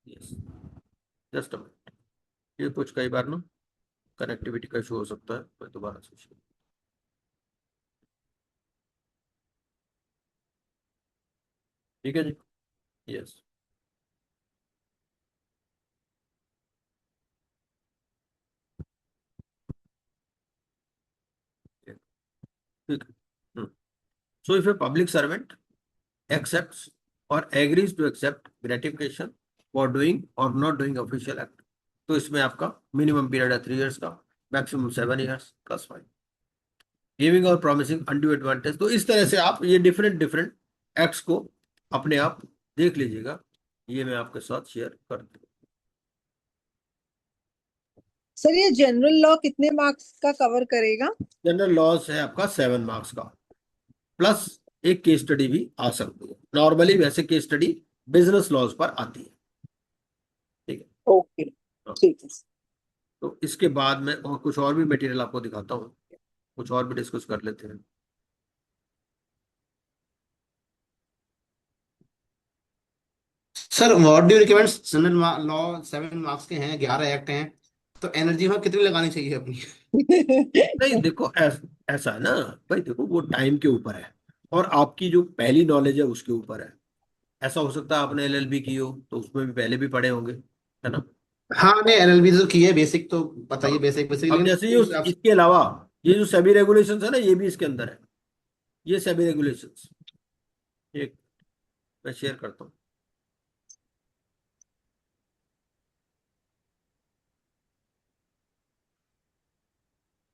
Yes, just a minute. ये कुछ कई बार ना कनेक्टिविटी का इशू हो सकता है, मैं दोबारा से ठीक है जी। यस, ठीक है। So if a public servant accepts or agrees to accept gratification for doing or not doing official act, तो इसमें आपका मिनिमम पीरियड है 3 इयर्स का, मैक्सिमम 7 इयर्स प्लस 5। गिविंग और प्रॉमिसिंग अनड्यू एडवांटेज, तो इस तरह से आप ये डिफरेंट डिफरेंट एक्ट्स को अपने आप देख लीजिएगा। ये मैं आपके साथ शेयर कर दूँ। सर ये जनरल लॉ कितने मार्क्स का कवर करेगा? जनरल लॉस है आपका 7 मार्क्स का, प्लस एक केस स्टडी भी आ सकती है। नॉर्मली वैसे केस स्टडी बिजनेस लॉज पर आती है। ठीक है। ओके, हाँ। ठीक है। तो इसके बाद में और कुछ और भी मटेरियल आपको दिखाता हूँ, कुछ और भी डिस्कस कर लेते हैं। Sir what do recommend, general law 7 marks के हैं, 11 एक्ट हैं, तो एनर्जी वहाँ कितनी लगानी चाहिए अपनी? नहीं देखो, ऐसा है ना भाई, देखो वो टाइम के ऊपर है और आपकी जो पहली नॉलेज है उसके ऊपर है। ऐसा हो सकता है आपने एलएलबी की हो तो उसमें भी पहले भी पढ़े होंगे, है ना। हाँ ने एलएलबी तो की है, बेसिक तो बताइए, हाँ। बेसिक बेसिक, अब लेकिन जैसे ये आप। इसके अलावा ये जो सेबी रेगुलेशंस है ना, ये भी इसके अंदर है। ये सेबी रेगुलेशंस एक मैं शेयर करता हूँ।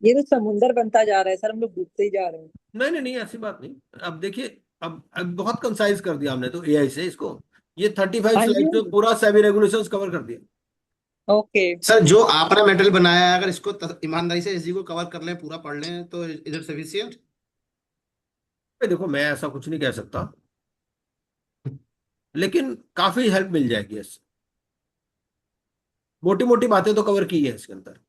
ये तो समुंदर बनता जा रहा है सर, हम लोग डूबते ही जा रहे हैं। नहीं नहीं नहीं, ऐसी बात नहीं। अब देखिए, अब बहुत कंसाइज कर दिया हमने तो एआई से इसको। ये 35 हाँ जी, स्लाइड हाँ में जी। पूरा सेबी रेगुलेशंस कवर कर दिया। ओके। सर जो आपने मेटल बनाया है, अगर इसको ईमानदारी से इसी को कवर कर लें, पूरा पढ़ लें, तो इधर सफिशियंट। भाई देखो, मैं ऐसा कुछ नहीं कह सकता, लेकिन काफी हेल्प मिल जाएगी इससे। मोटी मोटी बातें तो कवर की है इसके अंदर,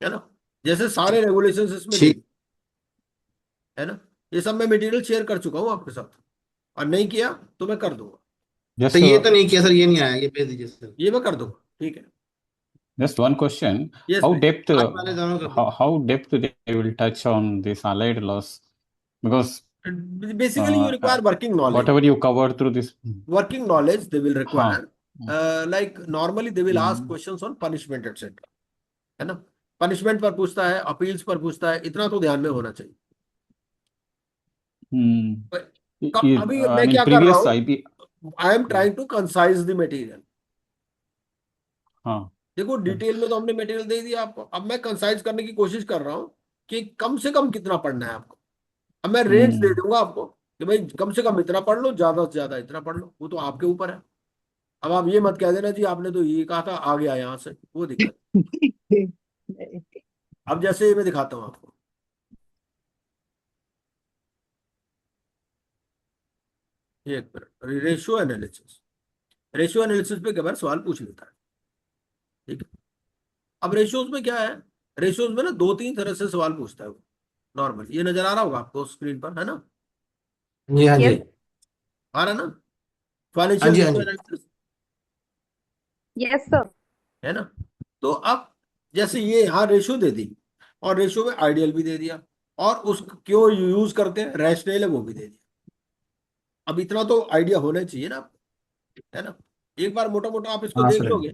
है ना। जैसे सारे रेगुलेशंस इसमें दे, ठीक। है ना। ये सब मैं मटेरियल शेयर कर चुका हूँ आपके साथ, और नहीं किया तो मैं कर दूंगा। तो Just ये तो नहीं किया सर, ये नहीं आया, ये भेज दीजिए सर। ये मैं कर दूंगा, ठीक है। just one question. Yes How भाई। depth आज वाले दोनों कर दो। how depth they will touch on this allied laws? Because basically you require working knowledge. whatever you cover through this. Working knowledge they will हाँ. Require, like normally they will ask hmm. Questions on punishment etcetera, है ना। Punishment पर पूछता है, appeals पर पूछता है, इतना तो ध्यान में होना चाहिए। Hmm. अभी I मैं mean क्या कर रहा previous हूँ, IB. I am trying to concise the material. हाँ. देखो डिटेल में तो हमने मटेरियल दे दिया आपको, अब मैं कंसाइज करने की कोशिश कर रहा हूँ कि कम से कम कितना पढ़ना है आपको। अब मैं रेंज दे Hmm. दूंगा आपको कि भाई कम से कम इतना पढ़ लो, ज्यादा से ज्यादा इतना पढ़ लो, वो तो आपके ऊपर है। अब आप ये मत कह देना जी आपने तो ये कहा था आ गया यहाँ से, वो दिक्कत। अब जैसे ये मैं दिखाता हूँ आपको, एक minute, ratio analysis. Ratio analysis पे कई बार सवाल पूछ लेता है, ठीक है। अब रेशियोज में क्या है, रेशियोज में ना 2-3 तरह से सवाल पूछता है वो। नॉर्मल ये नजर आ रहा होगा आपको स्क्रीन पर, है ना। जी हाँ जी। यस, आ रहा ना, हाँ फाइनेंशियल जी हाँ रेशियो जी। Analysis, yes sir. है ना। तो अब जैसे ये यहाँ रेशियो दे दी, और रेशियो में आइडियल भी दे दिया, और उस क्यों यूज करते हैं, रैशनल है वो भी दे दिया। अब इतना तो आइडिया होना चाहिए ना आपको, है ना। एक बार मोटा मोटा आप इसको हाँ देख सर। लोगे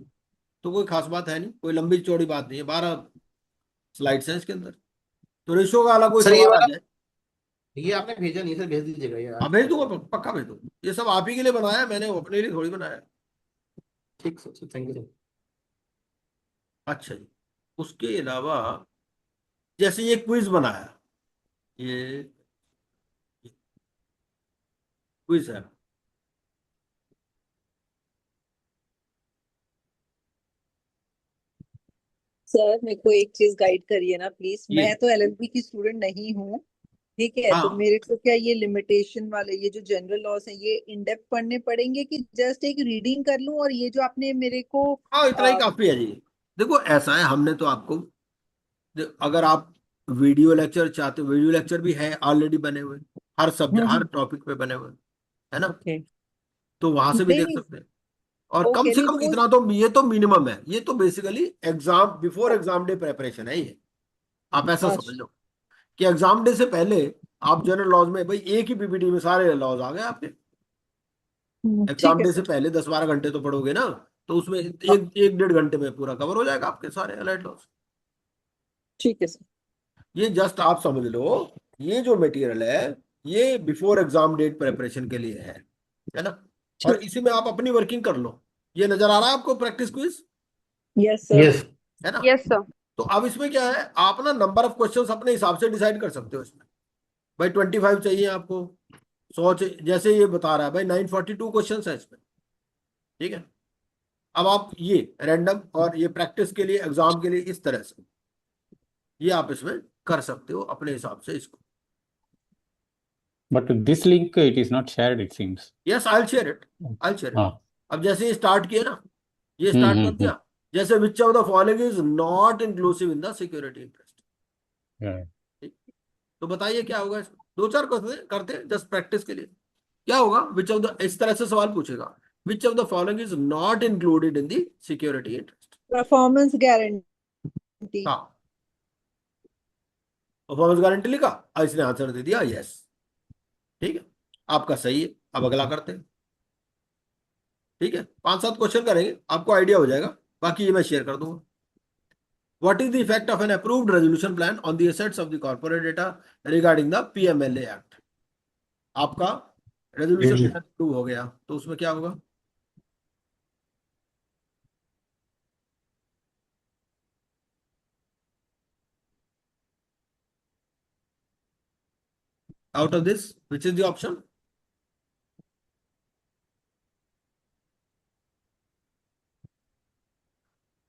तो कोई खास बात है नहीं, कोई लंबी चौड़ी बात नहीं है। 12 स्लाइड्स हैं इसके अंदर। तो रेशियो का अलग कोई सर ये सवाल आ वाला, जाए, ये आपने भेजा नहीं सर, भेज दीजिएगा ये हाँ आज भेज तक दूंगा, में। पक्का भेज दूंगा। ये सब आप ही के लिए बनाया है मैंने, अपने लिए थोड़ी बनाया है। ठीक सर, थैंक यू सर। अच्छा जी। उसके अलावा जैसे ये क्विज बनाया, ये क्विज है। सर मेरे को एक चीज गाइड करिए ना प्लीज, ये मैं तो एलएलबी की स्टूडेंट नहीं हूँ। ठीक है, तो हाँ मेरे को क्या ये लिमिटेशन वाले ये जो जनरल लॉस है ये इन डेप्थ पढ़ने पड़ेंगे कि जस्ट एक रीडिंग कर लूं? और ये जो आपने मेरे को हाँ, इतना ही काफी है जी। देखो ऐसा है, हमने तो आपको, अगर आप वीडियो लेक्चर चाहते हो, वीडियो लेक्चर भी है ऑलरेडी बने हुए, हर सब्जेक्ट हर टॉपिक पे बने हुए, है ना। ओके। तो वहां से भी नहीं देख नहीं, सकते हैं। और कम ओके, से नहीं कम तो वो इतना तो, ये तो मिनिमम है, ये तो basically exam before exam day preparation है ये। आप ऐसा समझ अच्छा। लो कि एग्जाम डे से पहले आप जनरल लॉज में भाई एक ही पीपीटी में सारे लॉज आ गए आपके। ठीक एग्जाम है डे से सर। पहले 10-12 घंटे तो पढ़ोगे ना, तो उसमें एक 1-1.5 घंटे में पूरा कवर हो जाएगा आपके सारे अलाइड लॉज। ठीक है सर। ये जस्ट आप समझ लो, ये जो मटेरियल है ये बिफोर एग्जाम डेट प्रिपरेशन के लिए है ना। और ठीक। इसी में आप अपनी वर्किंग कर लो। ये नजर आ रहा है आपको practice quiz, yes sir. Yes. है ना। Yes sir. तो अब इसमें क्या है, आप ना नंबर ऑफ क्वेश्चंस अपने हिसाब से डिसाइड कर सकते हो इसमें। भाई 25 चाहिए आपको, 100 जैसे ये बता रहा है भाई 942 क्वेश्चन है इसमें। ठीक है। अब आप ये रैंडम और ये प्रैक्टिस के लिए एग्जाम के लिए इस तरह से ये आप इसमें कर सकते हो अपने हिसाब से इसको। But this link, it is not shared, it seems. Yes I share it, I share it. हाँ। अब जैसे ये स्टार्ट किया ना, ये स्टार्ट कर हम्म। दिया, जैसे which of the following is not inclusive in the security interest. Yeah. तो बताइए क्या होगा इसमें, 2-4 करते हैं जस्ट प्रैक्टिस के लिए। क्या होगा, विच ऑफ द, इस तरह से सवाल पूछेगा, which of the following is not included in the security interest. Performance guarantee. हाँ, परफॉर्मेंस गारंटी लिखा, इसने आंसर दे दिया यस। ठीक है, आपका सही है। अब अगला करते हैं। ठीक है, 5-7 क्वेश्चन करेंगे, आपको आइडिया हो जाएगा, बाकी ये मैं शेयर कर दूंगा। What is the effect of an approved resolution plan on the assets of the corporate data regarding the PMLA Act? आपका रेजोल्यूशन प्लान अप्रूव हो गया तो उसमें क्या होगा। Out of this, which is the option?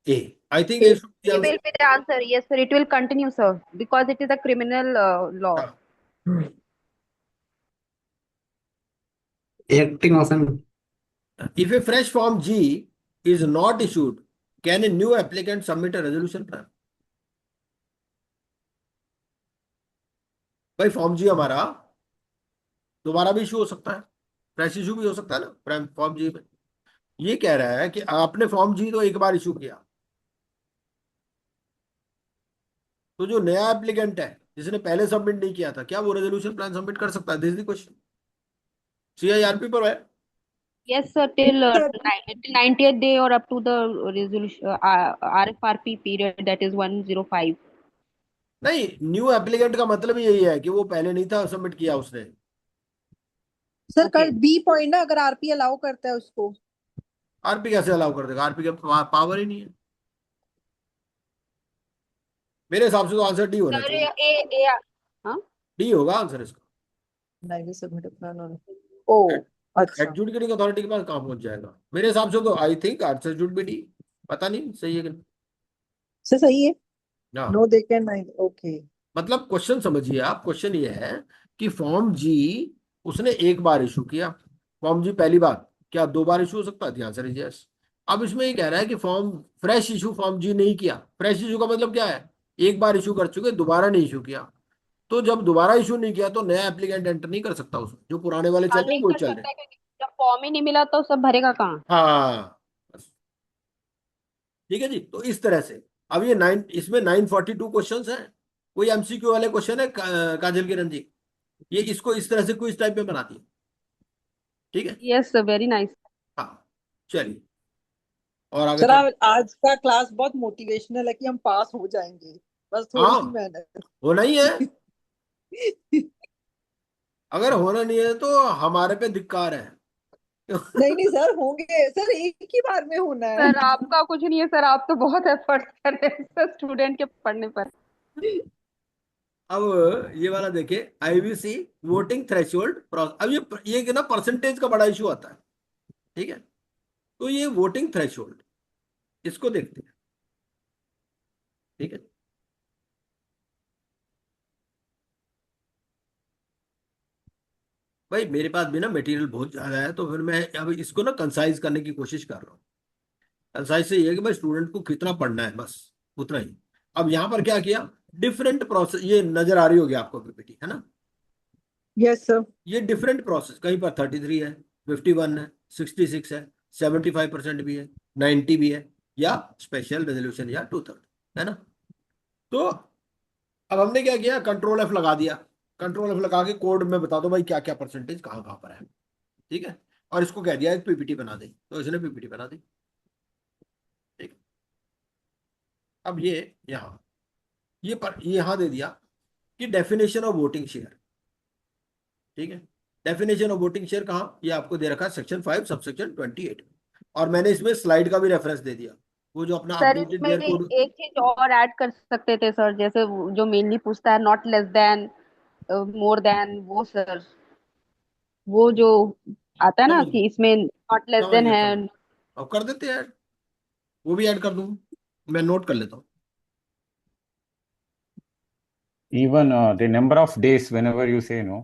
A. I think A should be It answer. will be the answer. Yes, sir. It will continue, sir, because it is a criminal law. Acting often. If a fresh form G is not issued, can a new applicant submit a resolution plan? भाई form जी हमारा दोबारा भी issue हो सकता है, fresh issue भी हो सकता है ना फॉर्म जी में। ये कह रहा है कि आपने फॉर्म जी तो एक बार इशू किया, तो जो नया एप्लीकेंट है जिसने पहले सबमिट नहीं किया था, क्या वो रेजोल्यूशन प्लान सबमिट कर सकता है? This is the question. CIRP पर है। Yes, sir. Till Sir, till 90th day or up to the resolution RFRP period, that is 105. नहीं, न्यू एप्लीकेंट का मतलब यही है कि वो पहले नहीं था सबमिट किया उसने। Sir Okay. कर बी पॉइंट ना, अगर आरपी अलाउ करता है उसको। आरपी कैसे अलाउ कर देगा, आरपी के पावर ही नहीं है। मेरे हिसाब से तो आंसर डी होना Sir, चाहिए। हाँ? डी होगा आंसर इसका। नहीं सबमिट प्लान ओ अच्छा। एडजुडिकेटिंग अथॉरिटी के पास कहाँ पहुंच जाएगा, मेरे हिसाब से तो I think answer should be D. पता नहीं सही है कि नहीं। सर सही है। हाँ, नो दे कैन नहीं। ओके। मतलब क्वेश्चन समझिए आप, क्वेश्चन ये है कि फॉर्म जी उसने एक बार इशू किया, फॉर्म जी पहली बार, क्या 2 बार इशू हो सकता है? Answer is yes. अब इसमें ये कह रहा है कि फॉर्म फ्रेश इशू फॉर्म जी नहीं किया। फ्रेश इशू का मतलब क्या है, एक बार इशू कर चुके, दोबारा नहीं इशू किया। तो जब दोबारा इशू नहीं किया तो नया एप्लीकेंट एंटर नहीं कर सकता उसमें, जो पुराने वाले चल रहे हैं नहीं वो कर चल रहे सकता हैं। है, क्योंकि जब फॉर्म ही नहीं मिला तो सब भरेगा कहाँ? हाँ बस। ठीक है जी, तो इस तरह से अब ये इसमें 942 क्वेश्चन है। कोई MCQ वाले क्वेश्चन है काजल किरण जी, ये इसको इस तरह से क्विज टाइप में बना दिए। ठीक है। Yes, sir. Very nice. हाँ, चलिए और आगे सर चल। आज का क्लास बहुत मोटिवेशनल है कि हम पास हो जाएंगे, बस थोड़ी सी हाँ, मेहनत। होना ही है। अगर होना नहीं है तो हमारे पे धिक्कार है। नहीं नहीं सर होंगे सर, एक ही बार में होना है। सर आपका कुछ नहीं है सर, आप तो बहुत एफर्ट कर रहे हैं सर स्टूडेंट के पढ़ने पर। अब ये वाला देखे, IBC वोटिंग थ्रेशोल्ड। अब ये ना परसेंटेज का बड़ा इशू आता है। ठीक है, तो ये वोटिंग थ्रेशोल्ड, इसको देखते हैं। ठीक है, भाई मेरे पास भी ना मटेरियल बहुत ज्यादा है, तो फिर मैं अब इसको ना कंसाइज करने की कोशिश कर रहा हूँ। कंसाइज से ये है कि भाई स्टूडेंट को कितना पढ़ना है, बस उतना ही। अब यहाँ पर क्या किया, डिफरेंट प्रोसेस, ये नजर आ रही होगी आपको PPT, है ना। Yes sir. ये डिफरेंट प्रोसेस, कहीं पर 33 है, 51 है, 66 है, 75% भी है, 90 भी है, या स्पेशल रेजोल्यूशन या 2/3, है ना। तो अब हमने क्या किया, कंट्रोल एफ लगा दिया। कंट्रोल एफ लगा के कोड में बता दो भाई क्या क्या परसेंटेज कहाँ कहाँ पर है, ठीक है। और इसको कह दिया एक पीपीटी बना दे, तो इसने पीपीटी बना दी, ठीक है। अब ये यहाँ दे दिया कि डेफिनेशन ऑफ वोटिंग शेयर, ठीक है। डेफिनेशन ऑफ वोटिंग शेयर कहाँ, ये आपको दे रखा है सेक्शन 5 सबसेक्शन 28। और मैंने इसमें स्लाइड का भी रेफरेंस दे दिया, वो जो अपना सर अपडेटेड इसमें डेयर भी कोड। एक चीज और ऐड कर सकते थे सर, जैसे जो मेनली पूछता है not less than, more than, वो सर, वो जो आता है ना समझ गया, कि इसमें नॉट लेस समझ देन गया, है। समझ गया। अब कर देते हैं ऐड, वो भी ऐड कर दूँ, मैं नोट कर लेता हूँ। Even the number of days, whenever you say no,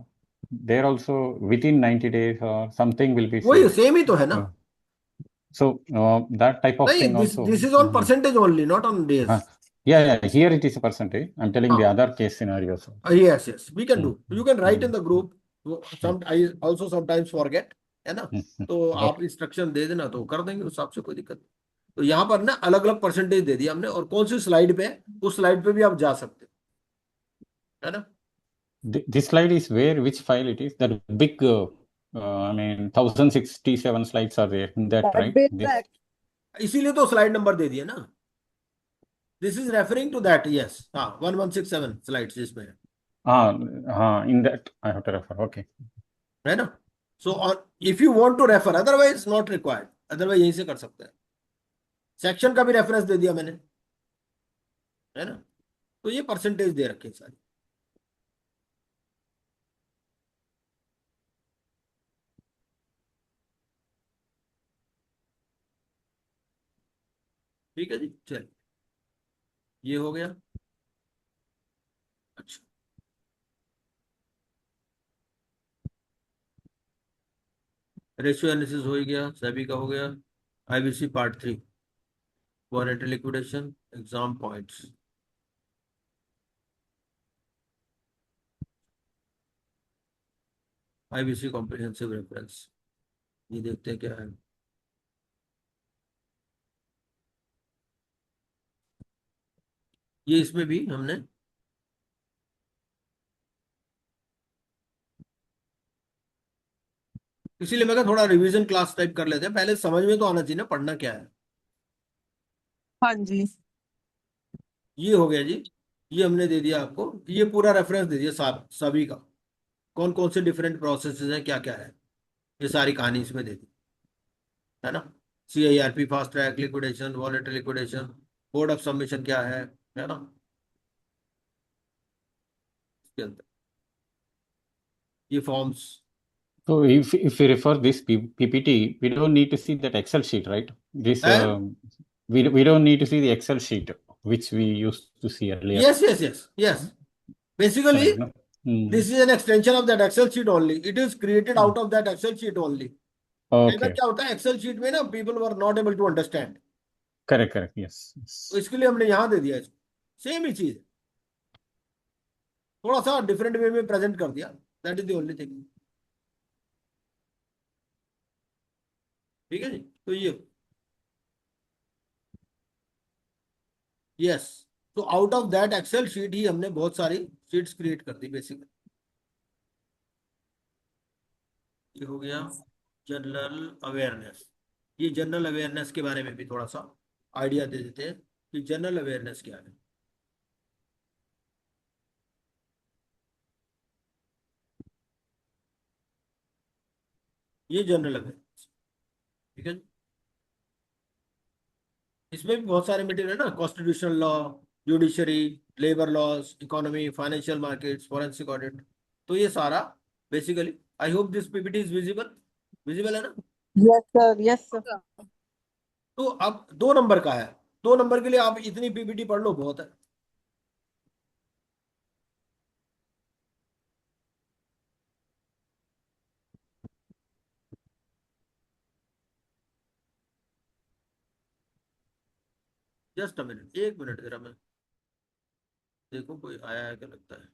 there also within 90 days or something will be वही said. सेम ही तो है ना। Uh, So that type of नहीं, thing this also. This is on percentage only, not on Uh, days. yeah, here it is a percentage. I'm telling the हाँ, other case scenarios. Yes yes, we can do, Mm, you can write in mm, the group. mm, some I also sometimes forget, है ना। तो आप Okay. Instruction दे देना तो कर देंगे, उस हिसाब से कोई दिक्कत नहीं। तो यहाँ पर ना अलग अलग परसेंटेज दे दिया हमने, और कौन सी स्लाइड पे है, उस स्लाइड पे भी आप जा सकते हो, है ना। This slide is where, which file it is? That big, I mean, 1067 slides are there in that, That right? bill This. इसीलिए तो स्लाइड नंबर दे दिया ना, this is referring to that, yes, हाँ 1167 स्लाइड्स जिसमें In that I have to refer. Okay. है ना। So on, if you want to refer, otherwise not required, otherwise यहीं से कर सकते हैं। सेक्शन का भी रेफरेंस दे दिया मैंने, है ना। तो ये परसेंटेज दे रखे हैं सारी। ठीक है जी, चलिए, ये हो गया। अच्छा, रेशियो एनालिसिस हो ही गया, सेबी का हो गया। IBC part 3, warranty liquidation, exam points. IBC comprehensive reference, ये देखते हैं क्या है। ये इसमें भी हमने, इसीलिए मैं कहा थोड़ा रिवीजन क्लास टाइप कर लेते हैं, पहले समझ में तो आना चाहिए ना पढ़ना क्या है। हाँ जी। ये हो गया जी, ये हमने दे दिया आपको, ये पूरा रेफरेंस दे दिया सभी का, कौन कौन से डिफरेंट प्रोसेसेस हैं, क्या क्या है, ये सारी कहानी इसमें दे दी, है ना। CIRP, fast track liquidation, wallet liquidation, board of submission क्या है ना, इसके अंदर ये forms. So if we refer this PPT, we don't need to see that Excel sheet, right? This है, we don't need to see the Excel sheet which we used to see earlier. Yes yes yes yes, basically Correct, no? Hmm. this is an extension of that Excel sheet only. It is created Hmm. out of that Excel sheet only. कई बार Okay. क्या होता है Excel sheet में ना, people were not able to understand, Correct, correct. Yes. तो Yes. इसके लिए हमने यहाँ दे दिया इसको, सेम ही चीज है, थोड़ा सा डिफरेंट वे में प्रेजेंट कर दिया, that is the only thing. ठीक है जी, तो ये, यस, तो out of that excel sheet ही हमने बहुत सारी शीट्स क्रिएट कर दी बेसिकली। ये हो गया जनरल अवेयरनेस। ये जनरल अवेयरनेस के बारे में भी थोड़ा सा आइडिया दे देते हैं कि जनरल अवेयरनेस क्या है। ये जनरल अवेयरनेस, ठीक है। इसमें भी बहुत सारे मटेरियल है ना, constitutional law, judiciary, labour laws, economy, financial markets, forensic audit, तो ये सारा basically, I hope this PPT is visible, visible है ना। Yes sir, yes sir. तो अब 2 नंबर का है, 2 नंबर के लिए आप इतनी पीपीटी पढ़ लो, बहुत है। जस्ट अ मिनट, 1 मिनट जरा, मैं देखो कोई आया है क्या, लगता है।